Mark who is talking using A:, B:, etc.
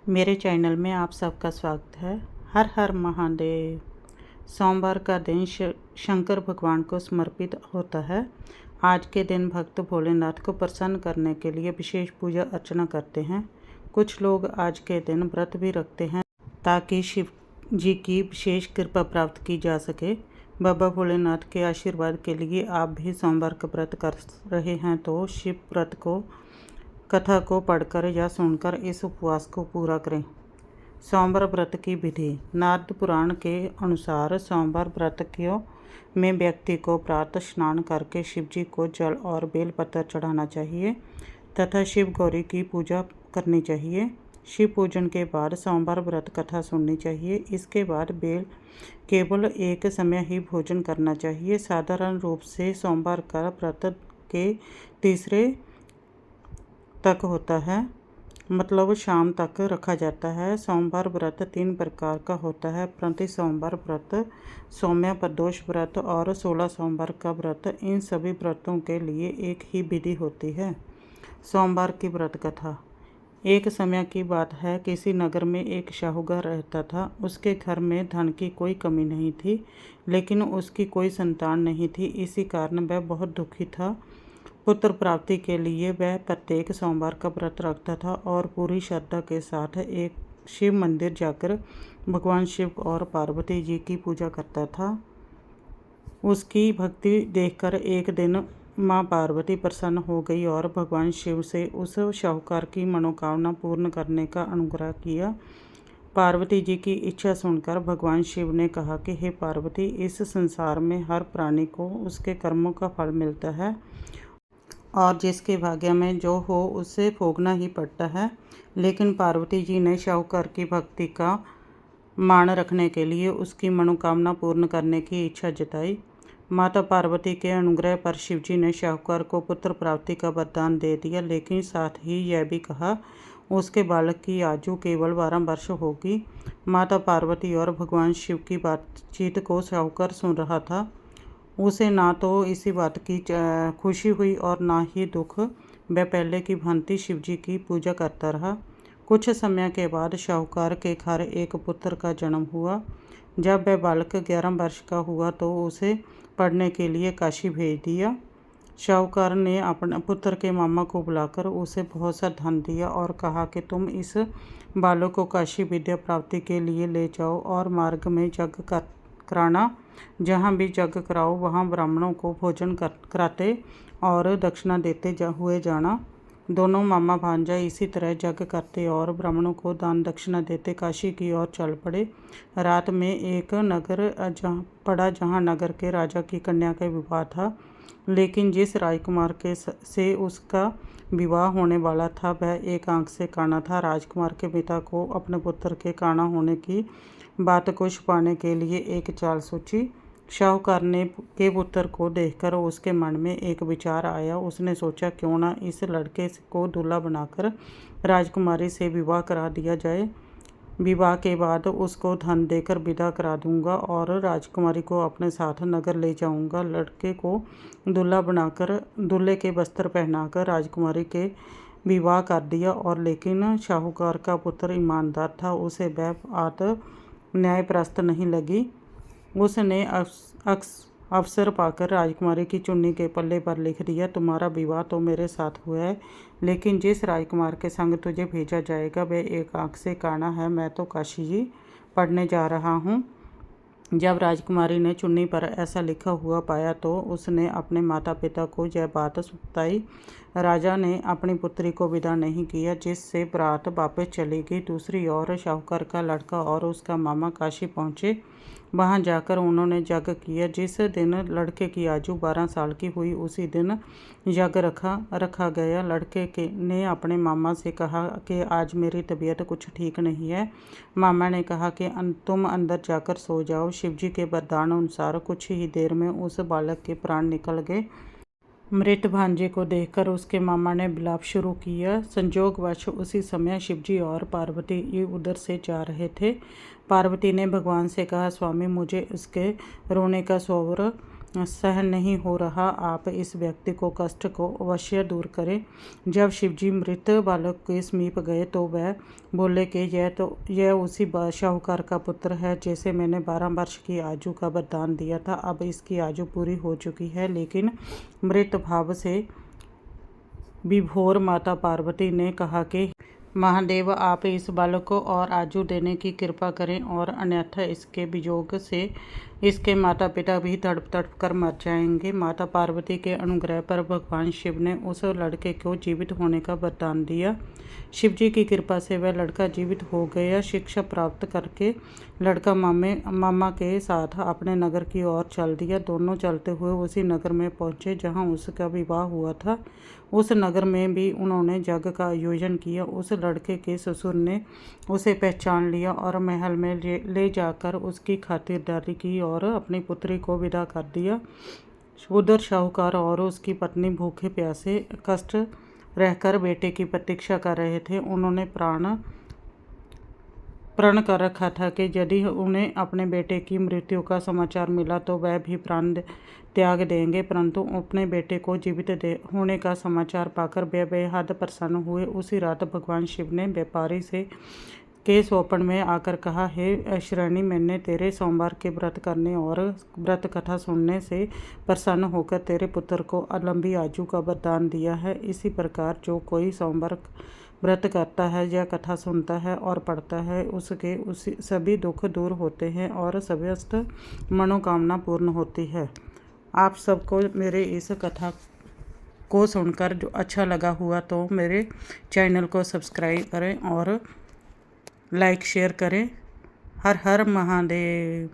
A: मेरे चैनल में आप सबका स्वागत है। हर हर महादेव। सोमवार का दिन शंकर भगवान को समर्पित होता है। आज के दिन भक्त भोलेनाथ को प्रसन्न करने के लिए विशेष पूजा अर्चना करते हैं। कुछ लोग आज के दिन व्रत भी रखते हैं ताकि शिव जी की विशेष कृपा प्राप्त की जा सके। बाबा भोलेनाथ के आशीर्वाद के लिए आप भी सोमवार का व्रत कर रहे हैं तो शिव व्रत को कथा को पढ़कर या सुनकर इस उपवास को पूरा करें। सोमवार व्रत की विधि। नारद पुराण के अनुसार सोमवार व्रत में व्यक्ति को प्रातः स्नान करके शिव जी को जल और बेलपत्र चढ़ाना चाहिए तथा शिव गौरी की पूजा करनी चाहिए। शिव पूजन के बाद सोमवार व्रत कथा सुननी चाहिए। इसके बाद केवल एक समय ही भोजन करना चाहिए। साधारण रूप से सोमवार का व्रत के तीसरे तक होता है, मतलब शाम तक रखा जाता है। सोमवार व्रत 3 प्रकार का होता है: प्रति सोमवार व्रत, सौम्य प्रदोष व्रत और 16 सोमवार का व्रत। इन सभी व्रतों के लिए एक ही विधि होती है। सोमवार की व्रत कथा। एक समय की बात है, किसी नगर में एक साहूकार रहता था। उसके घर में धन की कोई कमी नहीं थी, लेकिन उसकी कोई संतान नहीं थी। इसी कारण वह बहुत दुखी था। पुत्र प्राप्ति के लिए वह प्रत्येक सोमवार का व्रत रखता था और पूरी श्रद्धा के साथ एक शिव मंदिर जाकर भगवान शिव और पार्वती जी की पूजा करता था। उसकी भक्ति देखकर एक दिन माँ पार्वती प्रसन्न हो गई और भगवान शिव से उस साहूकार की मनोकामना पूर्ण करने का अनुग्रह किया। पार्वती जी की इच्छा सुनकर भगवान शिव ने कहा कि हे पार्वती, इस संसार में हर प्राणी को उसके कर्मों का फल मिलता है और जिसके भाग्य में जो हो उसे भोगना ही पड़ता है। लेकिन पार्वती जी ने साहूकार की भक्ति का मान रखने के लिए उसकी मनोकामना पूर्ण करने की इच्छा जताई। माता पार्वती के अनुग्रह पर शिवजी ने साहूकार को पुत्र प्राप्ति का वरदान दे दिया, लेकिन साथ ही यह भी कहा उसके बालक की आयु केवल 12 वर्ष होगी। माता पार्वती और भगवान शिव की बातचीत को साहूकार सुन रहा था। उसे ना तो इसी बात की खुशी हुई और ना ही दुख। वह पहले की भांति शिवजी की पूजा करता रहा। कुछ समय के बाद साहूकार के घर एक पुत्र का जन्म हुआ। जब वह बालक 11 वर्ष का हुआ तो उसे पढ़ने के लिए काशी भेज दिया। साहूकार ने अपने पुत्र के मामा को बुलाकर उसे बहुत सा धन दिया और कहा कि तुम इस बालक को काशी विद्या प्राप्ति के लिए ले जाओ और मार्ग में यज्ञ कराना। जहाँ भी यज्ञ कराओ वहाँ ब्राह्मणों को भोजन कराते और दक्षिणा देते हुए जाना। दोनों मामा भांजा इसी तरह यज्ञ करते और ब्राह्मणों को दान दक्षिणा देते काशी की ओर चल पड़े। रात में एक नगर जहाँ नगर के राजा की कन्या का विवाह था, लेकिन जिस राजकुमार से उसका विवाह होने वाला था वह एक आंख से काना था। राजकुमार के पिता को अपने पुत्र के काना होने की बात को छुपाने के लिए एक चाल सोची। साहूकार के पुत्र को देखकर उसके मन में एक विचार आया। उसने सोचा क्यों ना इस लड़के को दूल्हा बनाकर राजकुमारी से विवाह करा दिया जाए। विवाह के बाद उसको धन देकर विदा करा दूंगा और राजकुमारी को अपने साथ नगर ले जाऊंगा। लड़के को दूल्हा बनाकर दूल्हे के वस्त्र पहनाकर राजकुमारी के विवाह कर दिया। और लेकिन साहूकार का पुत्र ईमानदार था, उसे वह बात न्यायप्रस्त नहीं लगी। उसने अवसर पाकर राजकुमारी की चुन्नी के पल्ले पर लिख दिया, तुम्हारा विवाह तो मेरे साथ हुआ है, लेकिन जिस राजकुमार के संग तुझे भेजा जाएगा वह एक आंख से काना है। मैं तो काशी जी पढ़ने जा रहा हूँ। जब राजकुमारी ने चुन्नी पर ऐसा लिखा हुआ पाया तो उसने अपने माता पिता को यह बात बताई। राजा ने अपनी पुत्री को विदा नहीं किया, जिससे बारात वापस चली गई। दूसरी ओर साहूकार का लड़का और उसका मामा काशी पहुँचे। वहां जाकर उन्होंने यज्ञ किया। जिस दिन लड़के की आयु 12 साल की हुई उसी दिन यज्ञ रखा गया। लड़के ने अपने मामा से कहा कि आज मेरी तबीयत कुछ ठीक नहीं है। मामा ने कहा कि तुम अंदर जाकर सो जाओ। शिवजी के वरदान अनुसार कुछ ही देर में उस बालक के प्राण निकल गए। मृत भांजे को देखकर उसके मामा ने विलाप शुरू किया। संयोगवश उसी समय शिवजी और पार्वती उधर से जा रहे थे। पार्वती ने भगवान से कहा, स्वामी मुझे उसके रोने का स्वर सहन नहीं हो रहा, आप इस व्यक्ति को कष्ट को अवश्य दूर करें। जब शिवजी मृत बालक के समीप गए तो वह बोले कि यह उसी शाहूकार का पुत्र है जिसे मैंने 12 वर्ष की आयु का वरदान दिया था। अब इसकी आयु पूरी हो चुकी है, लेकिन मृत भाव से विभोर माता पार्वती ने कहा कि महादेव, आप इस बालक को और आयु देने की कृपा करें, और अन्यथा इसके वियोग से इसके माता पिता भी तड़प तड़प कर मर जाएंगे। माता पार्वती के अनुग्रह पर भगवान शिव ने उस लड़के को जीवित होने का वरदान दिया। शिवजी की कृपा से वह लड़का जीवित हो गया। शिक्षा प्राप्त करके लड़का मामा के साथ अपने नगर की ओर चल दिया। दोनों चलते हुए उसी नगर में पहुंचे जहां उसका विवाह हुआ था। उस नगर में भी उन्होंने यज्ञ का आयोजन किया। उस लड़के के ससुर ने उसे पहचान लिया और महल में ले जाकर उसकी खातिरदारी की और अपनी पुत्री को विदा कर दिया। उधर शाहूकार और उसकी पत्नी भूखे प्यासे कष्ट रहकर बेटे की प्रतीक्षा कर रहे थे। उन्होंने प्रण कर रखा था कि यदि उन्हें अपने बेटे की मृत्यु का समाचार मिला तो वह भी प्राण त्याग देंगे, परंतु अपने बेटे को जीवित होने का समाचार पाकर वे बेहद प्रसन्न हुए। उसी रात भगवान शिव ने व्यापारी के स्वप्न में आकर कहा, हे श्रेणी, मैंने तेरे सोमवार के व्रत करने और व्रत कथा सुनने से प्रसन्न होकर तेरे पुत्र को लंबी आयु का वरदान दिया है। इसी प्रकार जो कोई सोमवार व्रत करता है या कथा सुनता है और पढ़ता है, उसके सभी दुख दूर होते हैं और समस्त मनोकामना पूर्ण होती है। आप सबको मेरे इस कथा को सुनकर जो अच्छा लगा हुआ तो मेरे चैनल को सब्सक्राइब करें और लाइक शेयर करें। हर हर महादेव।